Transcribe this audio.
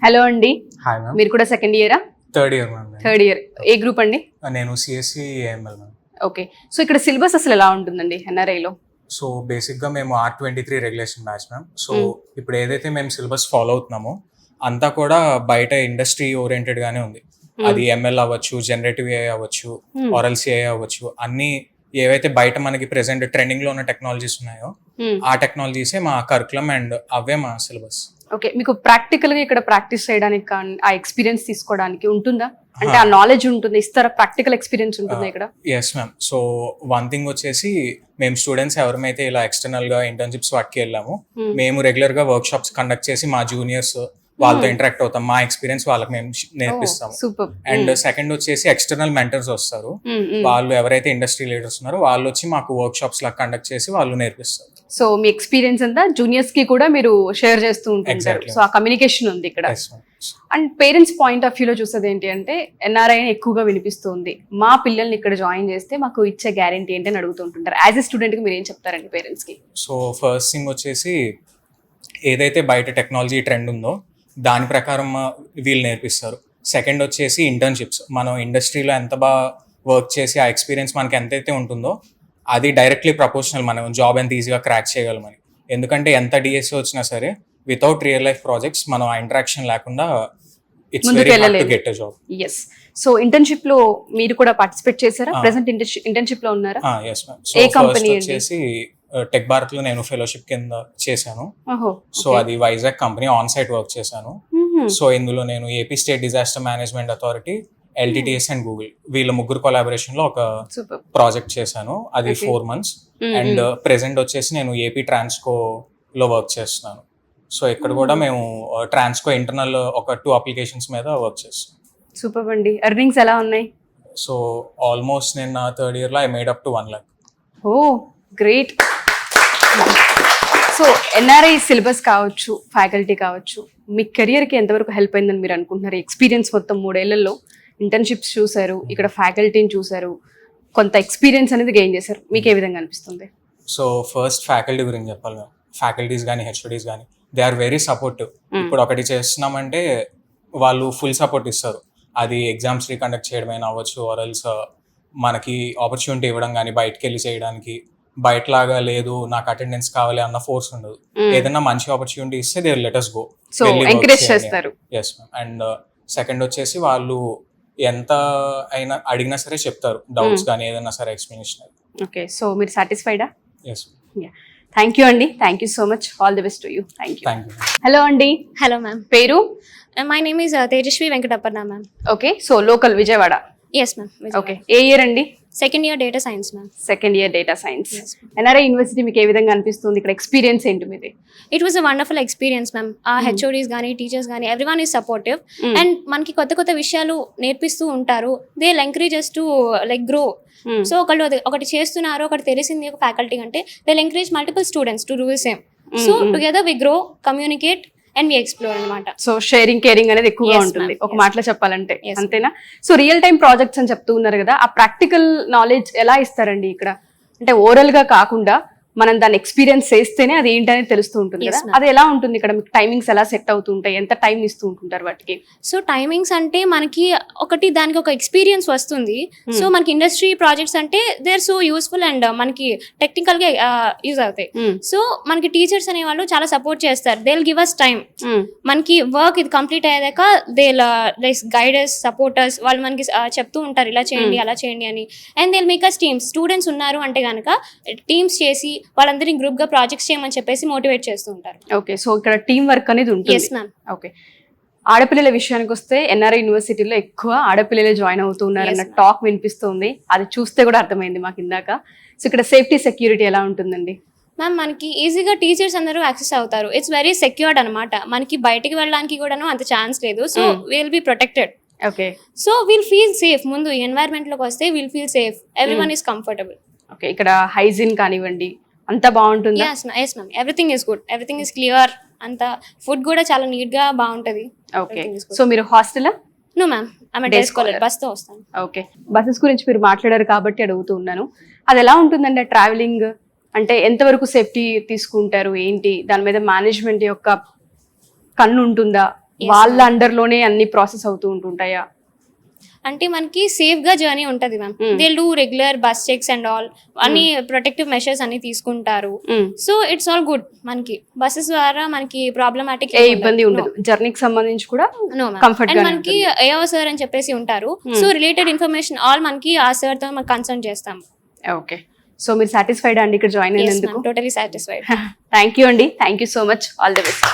Hello అండి, hi ma'am. మీరు కూడా సెకండ్ ఇయరా? Third year ma'am. Third year. ఏ గ్రూప్ అండి? నేను CSC AML ma'am. Okay, so ఇక్కడ సిలబస్ అసలు ఎలా ఉంటుందండి ఎన్ఆర్ఐలో? సో బేసిక్గా మేము R23 regulation batch ma'am. So ఇప్పుడు ఏదైతే మేము సిలబస్ ఫాలో అవుతున్నామో అంతా కూడా బయట ఇండస్ట్రీ ఓరియంటెడ్గానే ఉంది. అది ఎంఎల్ అవ్వచ్చు, జనరేటివ్ ఏఐ అవ్వచ్చు, ఆర్ఎల్సి ఏఐ అవ్వచ్చు, అన్ని ఏవైతే బయట మనకి ప్రెసెంట్ ట్రెండింగ్లో ఉన్న టెక్నాలజీస్ ఉన్నాయో ఆ టెక్నాలజీసే మా కరికులం అండ్ అవే మా సిలబస్. ఓకే, మీకు ప్రాక్టికల్ గా ఇక్కడ ప్రాక్టీస్ చేయడానికి కానీ ఆ ఎక్స్పీరియన్స్ తీసుకోవడానికి ఉంటుందా? అంటే ఆ నాలెడ్జ్ ఉంటుంది, ఇస్తారా? ప్రాక్టికల్ ఎక్స్పీరియన్స్ ఉంటుందా ఇక్కడ? Yes ma'am. So one thing వచ్చేసి మేము స్టూడెంట్స్ ఎవరైతే ఇలా ఎక్స్టర్నల్ గా ఇంటర్న్షిప్స్ వాటికి వెళ్ళాము, మేము రెగ్యులర్ గా వర్క్ షాప్స్ కండక్ట్ చేసి మా జూనియర్స్ వాళ్ళతో ఇంటరాక్ట్ అవుతాం, మా ఎక్స్పీరియన్స్ వాళ్ళకి మేము నేర్పిస్తాము. అండ్ సెకండ్ వచ్చేసి ఎక్స్టర్నల్ మెంటర్స్ వస్తారు, వాళ్ళు ఎవరైతే ఇండస్ట్రీ లీడర్స్ ఉన్నారో వాళ్ళు వచ్చి మాకు వర్క్ షాప్స్ లా కండక్ట్ చేసి వాళ్ళు నేర్పిస్తారు. సో మీ ఎక్స్పీరియన్స్ అంతా జూనియర్స్ కి కూడా మీరు షేర్ చేస్తూ ఉంటారు. సో ఆ కమ్యూనికేషన్ ఉంది ఇక్కడ. అండ్ పేరెంట్స్ పాయింట్ ఆఫ్ వ్యూలో చూసేది ఏంటి అంటే ఎన్ఆర్ఐ ఎక్కువగా వినిపిస్తుంది, మా పిల్లల్ని ఇక్కడ జాయిన్ చేస్తే మాకు ఇచ్చే గ్యారంటీ ఏంటి అని అడుగుతుంటారు. యాజ్ ఎ స్టూడెంట్ కి మీరు ఏం చెప్తారండి పేరెంట్స్ కి? సో ఫస్ట్ థింగ్ వచ్చేసి ఏదైతే బయట టెక్నాలజీ ట్రెండ్ ఉందో దాని ప్రకారం వీళ్ళు నేర్పిస్తారు. సెకండ్ వచ్చేసి ఇంటర్న్షిప్స్, మనం ఇండస్ట్రీలో ఎంత బాగా వర్క్ చేసి ఆ ఎక్స్పీరియన్స్ మనకి ఎంతైతే ఉంటుందో అది డైరెక్ట్లీ ప్రపోర్షనల్ మనం జాబ్ ఎంత ఈజీగా క్రాక్ చేయగలమని. ఎందుకంటే ఎంత డిఎస్సి వచ్చినా సరే వితౌట్ రియల్ లైఫ్ ప్రాజెక్ట్స్ మనం ఆ ఇంటరాక్షన్ లేకుండా it's very hard to get a job. yes so internship లో మీరు కూడా పార్టిసిపేట్ చేశారా? ప్రెజెంట్ ఇంటర్న్షిప్ లో ఉన్నారా? yes ma'am. సో ఫస్ట్ వచ్చేసి టెక్ భారత్ లో నేను ఫెలోషిప్ కింద చేశాను. సో అది Vizag company on site work చేశాను. సో ఇందులో నేను AP state disaster management authority, LTTS and Google వీళ్ళ ముగ్గురు కొలాబరేషన్ లో ఒక ప్రాజెక్ట్ చేశాను. అది 4 months. అండ్ ప్రెసెంట్ వచ్చేసి నేను ఏపీ ట్రాన్స్కో లో వర్క్ చేస్తున్నాను. సో ఇక్కడ కూడా మేము ట్రాన్స్కో ఇంటర్నల్ ఒక 2 అప్లికేషన్స్ మీద వర్క్ చేస్తాం. సూపర్ అండి. ఎర్నింగ్స్ ఎలా ఉన్నాయి? సో ఆల్మోస్ట్ నేను నా థర్డ్ ఇయర్ లో I made up to 1 lakh. Oh great. So NRI syllabus కావచ్చు, ఫ్యాకల్టీ కావచ్చు, మీ కెరియర్కి ఎంతవరకు హెల్ప్ అయిందని మీరు అనుకుంటున్నారు? ఎక్స్పీరియన్స్ మొత్తం 3 ఏళ్లలో ఇంటర్న్షిప్స్ చూసారు, ఇక్కడ ఫ్యాకల్టీని చూసారు, కొంత ఎక్స్పీరియన్స్ అనేది గెయిన్ చేశారు, మీకు ఏ విధంగా అనిపిస్తుంది? సో ఫస్ట్ ఫ్యాకల్టీ గురించి చెప్పాలి మేము. ఫ్యాకల్టీస్ కానీ హెచ్ఓడీస్ కానీ దే ఆర్ వెరీ సపోర్టివ్. ఇప్పుడు ఒకటి చేస్తున్నామంటే వాళ్ళు ఫుల్ సపోర్ట్ ఇస్తారు. అది ఎగ్జామ్స్ రీకండక్ట్ చేయడమైనా అవ్వచ్చు, ఆర్ఎల్స్ మనకి ఆపర్చునిటీ ఇవ్వడం కానీ, బయటకు వెళ్ళి చేయడానికి. బయటలాగా లేదు నాకు అటెండెన్స్ కావాలి అన్న ఫోర్స్ ఉండదు. ఏదైనా మంచి ఆపర్చునిటీ ఇస్తే they let us go. So encourage చేస్తారు. yes ma'am. అండ్ సెకండ్ వచ్చేసి వాళ్ళు ఎంత అయినా అడిగినా సరే చెప్తారు, డౌట్స్ కానీ ఏదైనా సరే ఎక్స్ప్లెనేషన్. ఓకే, సో మీరు సాటిస్ఫైడా? yes థ్యాంక్ యూ అండి. Thank you so much. All the best to you. Thank you. Hello అండి. Hello ma'am. పేరు? My name is Tejaswi Venkatappanna ma'am. Okay, so local Vijayawada. Yes ma'am. Okay, ఏ year అండి? Second year data science ma'am. Second year data science. NRI university మీకు ఏ విధంగా అనిపిస్తుంది? ఇక్కడ experience ఏంటి మీది? It was a wonderful experience ma'am. ఆ హెచ్ఓడీస్ కానీ టీచర్స్ కానీ ఎవ్రీవన్ ఈజ్ సపోర్టివ్ అండ్ మనకి కొత్త కొత్త విషయాలు నేర్పిస్తూ ఉంటారు. They will encourage us to like grow. So ఒకటి చేస్తున్నారు, ఒకటి తెలిసింది ఒక ఫ్యాకల్టీ అంటే they will encourage multiple students to do the same. So together we grow, communicate and we explore అన్నమాట. సో షేరింగ్ కేరింగ్ అనేది ఎక్కువగా ఉంటుంది ఒక మాటలో చెప్పాలంటే, అంతేనా? సో రియల్ టైం ప్రాజెక్ట్స్ అని చెప్తూ ఉన్నారు కదా, ఆ ప్రాక్టికల్ నాలెడ్జ్ ఎలా ఇస్తారండి ఇక్కడ? అంటే ఓరల్ గా కాకుండా మనం దాన్ని ఎక్స్పీరియన్స్ చేస్తేనే అది ఏంటనేది తెలుస్తూ ఉంటుంది కదా, అది ఎలా ఉంటుంది ఇక్కడ? మీకు టైమింగ్స్ ఎలా సెట్ అవుతూ ఉంటాయి? ఎంత టైం ఇస్తూ ఉంటుంటారు వాటికి? సో టైమింగ్స్ అంటే మనకి దానికి ఒక ఎక్స్పీరియన్స్ వస్తుంది. సో మనకి ఇండస్ట్రీ ప్రాజెక్ట్స్ అంటే they are so useful and మనకి టెక్నికల్ గా యూజ్ అవుతాయి. సో మనకి టీచర్స్ అనే వాళ్ళు చాలా సపోర్ట్ చేస్తారు. They will give us time. మనకి వర్క్ ఇది కంప్లీట్ అయ్యాక దే గైడర్స్, సపోర్టర్స్ వాళ్ళు మనకి చెప్తూ ఉంటారు ఇలా చేయండి అలా చేయండి అని. And they will make us teams. Students ఉన్నారు అంటే కనుక టీమ్స్ చేసి వాళ్ళందరినీ గ్రూప్ గా ప్రాజెక్ట్స్ చేయమని చెప్పేసి మోటివేట్ చేస్తూ ఉంటారు. ఓకే, సో ఇక్కడ టీమ్ వర్క్ అనేది ఉంటుంది. yes ma'am. ఓకే, ఆడపిల్లల విషయానికి వస్తే ఎన్ఆర్ఐ యూనివర్సిటీలో ఎక్కువ ఆడపిల్లలే జాయిన్ అవుతున్నారన్న టాక్ వినిపిస్తుంది. అది చూస్తే కూడా అర్థమైంది మాకు ఇందాక. సో ఇక్కడ సేఫ్టీ సెక్యూరిటీ ఎలా ఉంటుందండి? మ్యామ్ మనకి ఈజీగా టీచర్స్ అందరూ యాక్సెస్ అవుతారు. ఇట్స్ వెరీ సెక్యూర్డ్ అనమాట. మనకి బయటికి వెళ్ళడానికి కూడాను అంత ఛాన్స్ లేదు. So will be protected. Okay, so will feel safe. ముందు ఈ ఎన్వైరన్మెంట్ లోకి వస్తే will feel safe. Everyone is comfortable. Okay, ఇక్కడ హైజీన్ కానివ్వండి అంతా బాగుంటుంది? yes ma'am. Everything is good, everything is clear. అంతా ఫుడ్ కూడా చాలా నీట్ గా బాగుంటది. ఓకే, సో మీరు హాస్టలా? No ma'am, I day scholar. Bus తో వస్తాను. ఓకే, బస్సెస్ గురించి మీరు మాట్లాడారు కాబట్టి అడుగుతూ ఉన్నాను. అది ఎలా ఉంటుందండి ట్రావెలింగ్? అంటే ఎంతవరకు సేఫ్టీ తీసుకుంటారు ఏంటి? దాని మీద మేనేజ్మెంట్ యొక్క కన్ను ఉంటుందా? వాళ్ళ అండర్ లోనే అన్ని ప్రాసెస్ అవుతూ ఉంటుంటాయా? అంటే మనకి సేఫ్ గా జర్నీ ఉంటది ma'am. They do regular bus checks and all, అన్ని ప్రొటెక్టివ్ మెషర్స్ అన్ని తీసుకుంటారు. So it's all good. మనకి బస్సెస్ ద్వారా మనకి ప్రాబ్లమాటిక్ ఏ ఇబ్బంది ఉండదు. జర్నీకి సంబంధించి కూడా కంఫర్ట్ అండ్ గా మనకి ఏఓ సార్ అని చెప్పేసి ఉంటారు. సో రిలేటెడ్ ఇన్ఫర్మేషన్ ఆల్ మనకి ఆ సార్ తో మనం కన్సల్ట్ చేస్తాము. ఓకే. సో మీరు సాటిస్ఫైడ్ అండి ఇక్కడ జాయిన్ అయినందుకు? Totally satisfied. థ్యాంక్ యూ అండి. Thank you so much. All the best.